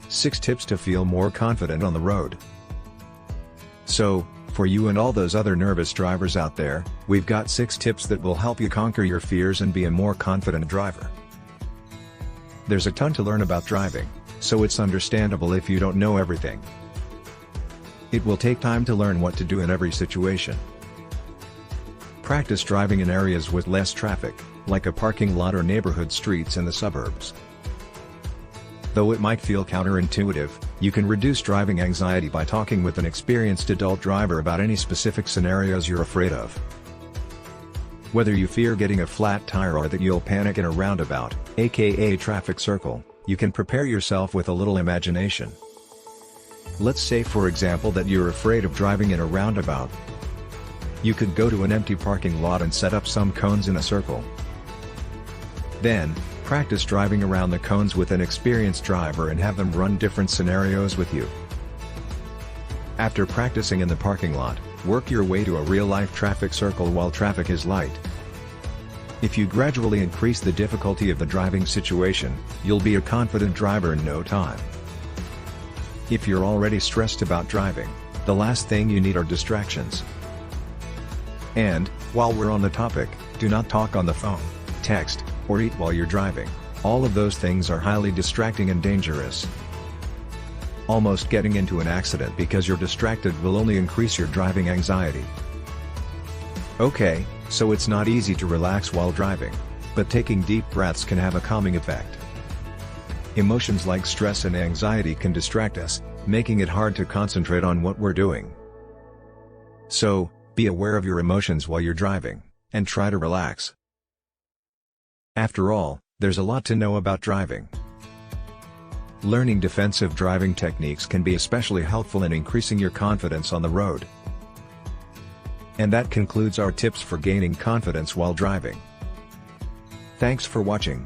6 tips to feel more confident on the road. So, for you and all those other nervous drivers out there, we've got 6 tips that will help you conquer your fears and be a more confident driver. There's a ton to learn about driving, so it's understandable if you don't know everything. It will take time to learn what to do in every situation. Practice driving in areas with less traffic, like a parking lot or neighborhood streets in the suburbs. Though it might feel counterintuitive, you can reduce driving anxiety by talking with an experienced adult driver about any specific scenarios you're afraid of. Whether you fear getting a flat tire or that you'll panic in a roundabout, aka traffic circle, you can prepare yourself with a little imagination. Let's say for example that you're afraid of driving in a roundabout. You could go to an empty parking lot and set up some cones in a circle. Then, practice driving around the cones with an experienced driver and have them run different scenarios with you. After practicing in the parking lot, work your way to a real-life traffic circle while traffic is light. If you gradually increase the difficulty of the driving situation, you'll be a confident driver in no time. If you're already stressed about driving, the last thing you need are distractions. And, while we're on the topic, do not talk on the phone, text, or eat while you're driving. All of those things are highly distracting and dangerous. Almost getting into an accident because you're distracted will only increase your driving anxiety. Okay, so it's not easy to relax while driving, but taking deep breaths can have a calming effect. Emotions like stress and anxiety can distract us, making it hard to concentrate on what we're doing. So, be aware of your emotions while you're driving, and try to relax. After all, there's a lot to know about driving. Learning defensive driving techniques can be especially helpful in increasing your confidence on the road. And that concludes our tips for gaining confidence while driving. Thanks for watching.